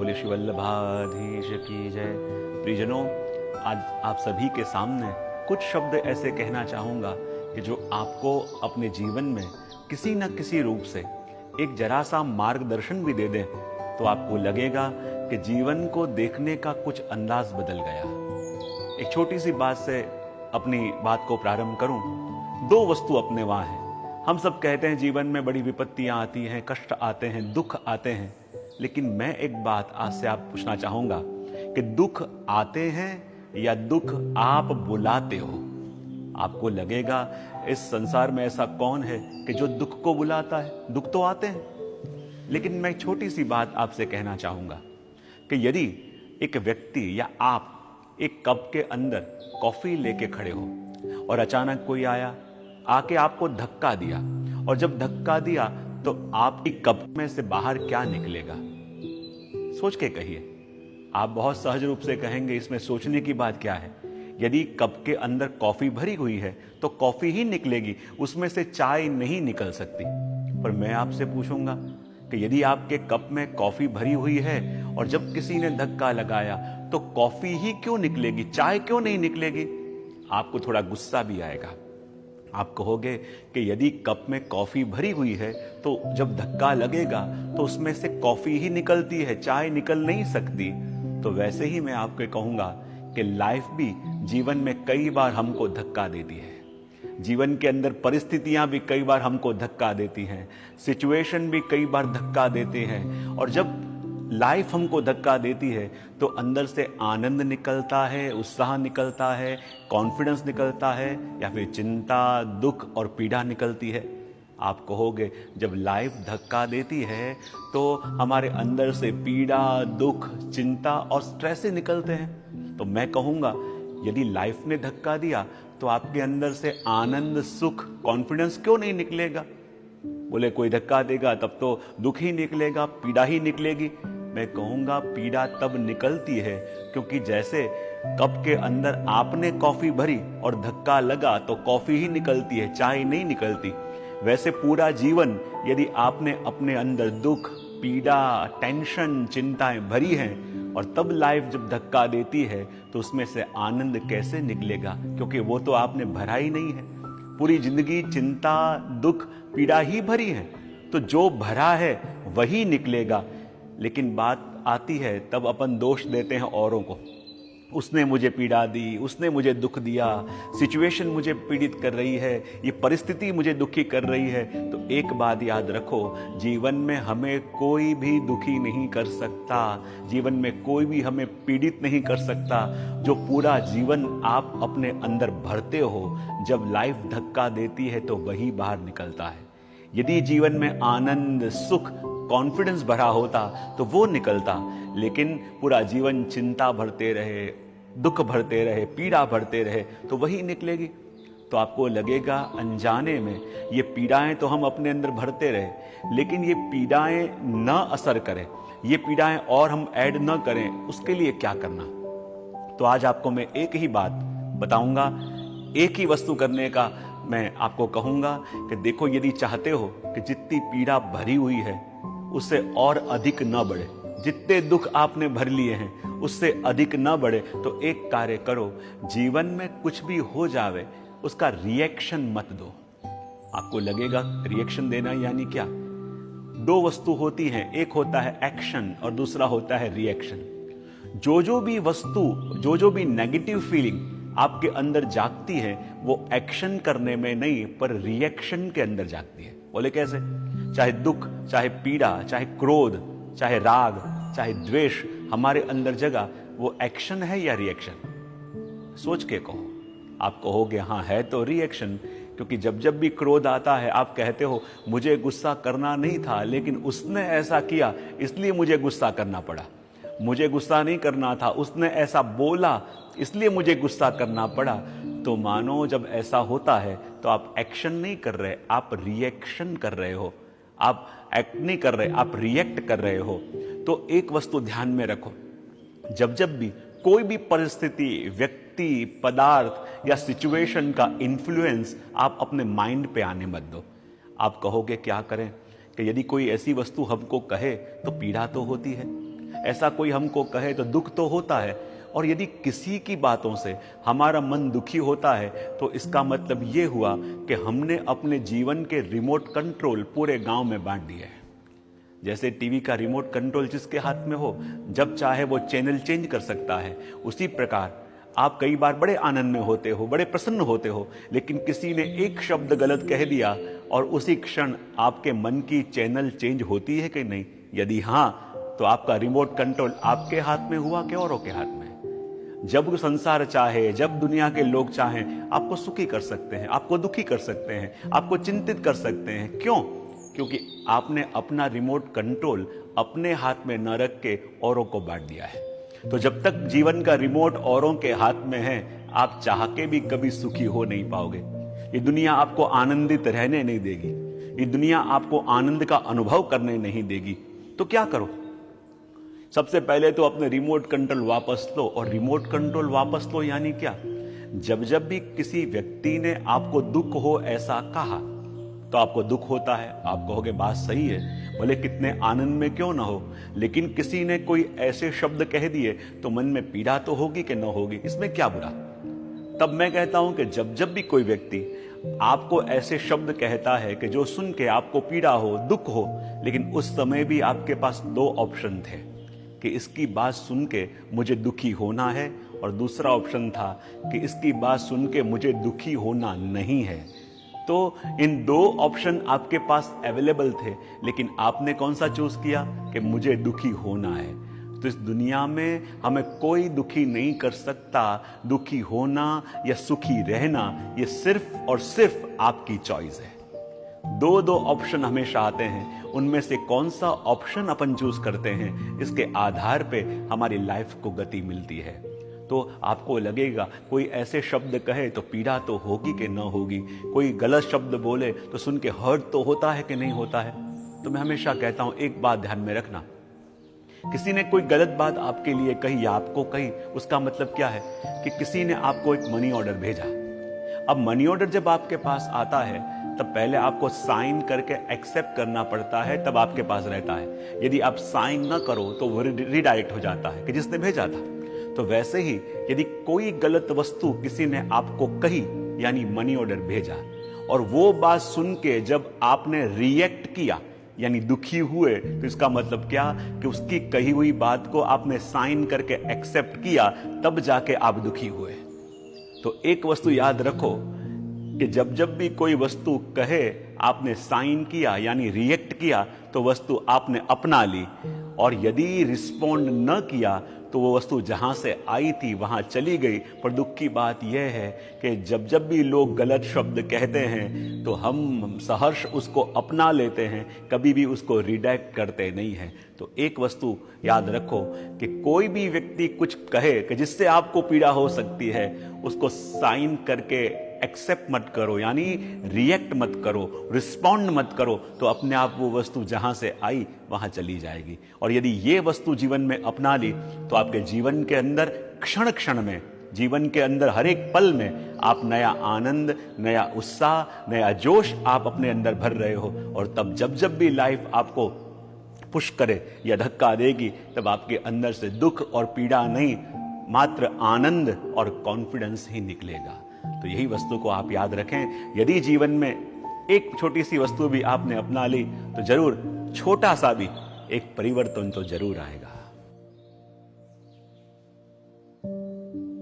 बोले श्री वल्लभाधीश की जय। प्रियजनों, आज आप सभी के सामने कुछ शब्द ऐसे कहना चाहूँगा कि जो आपको अपने जीवन में किसी न किसी रूप से एक जरा सा मार्गदर्शन भी दे दें तो आपको लगेगा कि जीवन को देखने का कुछ अंदाज बदल गया। एक छोटी सी बात से अपनी बात को प्रारंभ करूं। दो वस्तु अपने वहां हैं। हम सब कहते हैं जीवन में बड़ी विपत्तियां आती हैं, कष्ट आते हैं, दुख आते हैं, लेकिन मैं एक बात आज से आप पूछना चाहूंगा कि दुख आते हैं या दुख आप बुलाते हो? आपको लगेगा इस संसार में ऐसा कौन है कि जो दुख को बुलाता है? दुख तो आते हैं, लेकिन मैं छोटी सी बात आपसे कहना चाहूंगा कि यदि एक व्यक्ति या आप एक कप के अंदर कॉफी लेके खड़े हो और अचानक कोई आया, आके आपको धक्का दिया, और जब धक्का दिया तो आपकी कप में से बाहर क्या निकलेगा? सोच के कहिए। आप बहुत सहज रूप से कहेंगे इसमें सोचने की बात क्या है। यदि कप के अंदर कॉफी भरी हुई है तो कॉफी ही निकलेगी, उसमें से चाय नहीं निकल सकती। पर मैं आपसे पूछूंगा कि यदि आपके कप में कॉफी भरी हुई है और जब किसी ने धक्का लगाया तो कॉफी ही क्यों निकलेगी, चाय क्यों नहीं निकलेगी? आपको थोड़ा गुस्सा भी आएगा। आप कहोगे कि यदि कप में कॉफी भरी हुई है तो जब धक्का लगेगा तो उसमें से कॉफी ही निकलती है, चाय निकल नहीं सकती। तो वैसे ही मैं आपको कहूंगा कि लाइफ भी जीवन में कई बार हमको धक्का देती है। जीवन के अंदर परिस्थितियां भी कई बार हमको धक्का देती हैं, सिचुएशन भी कई बार धक्का देते हैं। और जब लाइफ हमको धक्का देती है तो अंदर से आनंद निकलता है, उत्साह निकलता है, कॉन्फिडेंस निकलता है, या फिर चिंता, दुख और पीड़ा निकलती है। आप कहोगे जब लाइफ धक्का देती है तो हमारे अंदर से पीड़ा, दुख, चिंता और स्ट्रेस ही निकलते हैं। तो मैं कहूंगा यदि लाइफ ने धक्का दिया तो आपके अंदर से आनंद, सुख, कॉन्फिडेंस क्यों नहीं निकलेगा? बोले कोई धक्का देगा तब तो दुख ही निकलेगा, पीड़ा ही निकलेगी। मैं कहूंगा पीड़ा तब निकलती है क्योंकि जैसे कप के अंदर आपने कॉफी भरी और धक्का लगा तो कॉफी ही निकलती है, चाय नहीं निकलती। वैसे पूरा जीवन यदि आपने अपने अंदर दुख, पीड़ा, टेंशन, चिंताएं भरी हैं और तब लाइफ जब धक्का देती है तो उसमें से आनंद कैसे निकलेगा? क्योंकि वो तो आपने भरा ही नहीं है। पूरी जिंदगी चिंता, दुख, पीड़ा ही भरी है, तो जो भरा है वही निकलेगा। लेकिन बात आती है तब अपन दोष देते हैं औरों को। उसने मुझे पीड़ा दी, उसने मुझे दुख दिया, सिचुएशन मुझे पीड़ित कर रही है, ये परिस्थिति मुझे दुखी कर रही है। तो एक बात याद रखो, जीवन में हमें कोई भी दुखी नहीं कर सकता, जीवन में कोई भी हमें पीड़ित नहीं कर सकता। जो पूरा जीवन आप अपने अंदर भरते हो, जब लाइफ धक्का देती है तो वही बाहर निकलता है। यदि जीवन में आनंद, सुख, कॉन्फिडेंस भरा होता तो वो निकलता, लेकिन पूरा जीवन चिंता भरते रहे, दुख भरते रहे, पीड़ा भरते रहे तो वही निकलेगी। तो आपको लगेगा अनजाने में ये पीड़ाएं तो हम अपने अंदर भरते रहे, लेकिन ये पीड़ाएं न असर करें, ये पीड़ाएं और हम ऐड न करें, उसके लिए क्या करना? तो आज आपको मैं एक ही बात बताऊंगा, एक ही वस्तु करने का मैं आपको कहूंगा कि देखो, यदि चाहते हो कि जितनी पीड़ा भरी हुई है उससे और अधिक न बढ़े, जितने दुख आपने भर लिए हैं उससे अधिक न बढ़े, तो एक कार्य करो, जीवन में कुछ भी हो जावे उसका रिएक्शन मत दो। आपको लगेगा रिएक्शन देना यानी क्या? दो वस्तु होती हैं, एक होता है एक्शन और दूसरा होता है रिएक्शन। जो भी वस्तु, जो भी नेगेटिव फीलिंग आपके अंदर जागती है वो एक्शन करने में नहीं पर रिएक्शन के अंदर जागती है। बोले कैसे? चाहे दुख, चाहे पीड़ा, चाहे क्रोध, चाहे राग, चाहे द्वेष हमारे अंदर जगा, वो एक्शन है या रिएक्शन? सोच के कहो। आप कहोगे हाँ है तो रिएक्शन, क्योंकि जब भी क्रोध आता है आप कहते हो मुझे गुस्सा करना नहीं था लेकिन उसने ऐसा किया इसलिए मुझे गुस्सा करना पड़ा। मुझे गुस्सा नहीं करना था, उसने ऐसा बोला इसलिए मुझे गुस्सा करना पड़ा। तो मानो जब ऐसा होता है तो आप एक्शन नहीं कर रहे, आप रिएक्शन कर रहे हो। आप एक्ट नहीं कर रहे, आप रिएक्ट कर रहे हो। तो एक वस्तु ध्यान में रखो, जब भी कोई भी परिस्थिति, व्यक्ति, पदार्थ या सिचुएशन का इन्फ्लुएंस आप अपने माइंड पे आने मत दो। आप कहोगे क्या करें कि यदि कोई ऐसी वस्तु हमको कहे तो पीड़ा तो होती है, ऐसा कोई हमको कहे तो दुख तो होता है। और यदि किसी की बातों से हमारा मन दुखी होता है तो इसका मतलब ये हुआ कि हमने अपने जीवन के रिमोट कंट्रोल पूरे गांव में बांट दिए हैं। जैसे टीवी का रिमोट कंट्रोल जिसके हाथ में हो, जब चाहे वो चैनल चेंज कर सकता है, उसी प्रकार आप कई बार बड़े आनंद में होते हो, बड़े प्रसन्न होते हो, लेकिन किसी ने एक शब्द गलत कह दिया और उसी क्षण आपके मन की चैनल चेंज होती है कि नहीं? यदि हाँ, तो आपका रिमोट कंट्रोल आपके हाथ में हुआ कि औरों के हाथ में? जब संसार चाहे, जब दुनिया के लोग चाहें, आपको सुखी कर सकते हैं, आपको दुखी कर सकते हैं, आपको चिंतित कर सकते हैं। क्यों? क्योंकि आपने अपना रिमोट कंट्रोल अपने हाथ में न रख के औरों को बांट दिया है। तो जब तक जीवन का रिमोट औरों के हाथ में है, आप चाह के भी कभी सुखी हो नहीं पाओगे। ये दुनिया आपको आनंदित रहने नहीं देगी, ये दुनिया आपको आनंद का अनुभव करने नहीं देगी। तो क्या करो? सबसे पहले तो अपने रिमोट कंट्रोल वापस लो। और रिमोट कंट्रोल वापस लो यानी क्या? जब जब भी किसी व्यक्ति ने आपको दुख हो ऐसा कहा तो आपको दुख होता है, आप कहोगे बात सही है, भले कितने आनंद में क्यों ना हो, लेकिन किसी ने कोई ऐसे शब्द कह दिए तो मन में पीड़ा तो होगी कि न होगी, इसमें क्या बुरा? तब मैं कहता हूं कि जब जब भी कोई व्यक्ति आपको ऐसे शब्द कहता है कि जो सुन के आपको पीड़ा हो, दुख हो, लेकिन उस समय भी आपके पास दो ऑप्शन थे कि इसकी बात सुन के मुझे दुखी होना है, और दूसरा ऑप्शन था कि इसकी बात सुन के मुझे दुखी होना नहीं है। तो इन दो ऑप्शन आपके पास अवेलेबल थे, लेकिन आपने कौन सा चूज किया कि मुझे दुखी होना है? तो इस दुनिया में हमें कोई दुखी नहीं कर सकता। दुखी होना या सुखी रहना ये सिर्फ और सिर्फ आपकी चॉइस है। दो दो ऑप्शन हमेशा आते हैं, उनमें से कौन सा ऑप्शन अपन चूज करते हैं, इसके आधार पे हमारी लाइफ को गति मिलती है। तो आपको लगेगा कोई ऐसे शब्द कहे तो पीड़ा तो होगी कि ना होगी, कोई गलत शब्द बोले तो सुन के हर्ट तो होता है कि नहीं होता है। तो मैं हमेशा कहता हूं, एक बात ध्यान में रखना, किसी ने कोई गलत बात आपके लिए कही या आपको कही, उसका मतलब क्या है कि किसी ने आपको एक मनी ऑर्डर भेजा। अब मनी ऑर्डर जब आपके पास आता है तब पहले आपको साइन करके एक्सेप्ट करना पड़ता है, तब आपके पास रहता है। यदि आप साइन ना करो तो वो रिडायरेक्ट हो जाता है कि जिसने भेजा था। तो वैसे ही यदि कोई गलत वस्तु किसी ने आपको कही यानी मनी ऑर्डर भेजा, और वो बात सुन के जब आपने रिएक्ट किया यानी दुखी हुए, तो इसका मतलब क्या कि उसकी कही हुई बात को आपने साइन करके एक्सेप्ट किया, तब जाके आप दुखी हुए। तो एक वस्तु याद रखो कि जब जब भी कोई वस्तु कहे आपने साइन किया यानी रिएक्ट किया, तो वस्तु आपने अपना ली, और यदि रिस्पॉन्ड न किया तो वो वस्तु जहां से आई थी वहां चली गई। पर दुख की बात यह है कि जब जब भी लोग गलत शब्द कहते हैं तो हम सहर्ष उसको अपना लेते हैं, कभी भी उसको रिडायरेक्ट करते नहीं हैं। तो एक वस्तु याद रखो कि कोई भी व्यक्ति कुछ कहे कि जिससे आपको पीड़ा हो सकती है, उसको साइन करके एक्सेप्ट मत करो यानी रिएक्ट मत करो, रिस्पॉन्ड मत करो, तो अपने आप वो वस्तु जहां से आई वहां चली जाएगी। और यदि ये वस्तु जीवन में अपना ली तो आपके जीवन के अंदर क्षण क्षण में, जीवन के अंदर हर एक पल में आप नया आनंद, नया उत्साह, नया जोश आप अपने अंदर भर रहे हो। और तब जब जब भी लाइफ आपको पुश करे या धक्का देगी, तब आपके अंदर से दुख और पीड़ा नहीं, मात्र आनंद और कॉन्फिडेंस ही निकलेगा। तो यही वस्तु को आप याद रखें। यदि जीवन में एक छोटी सी वस्तु भी आपने अपना ली तो जरूर छोटा सा भी एक परिवर्तन तो जरूर आएगा।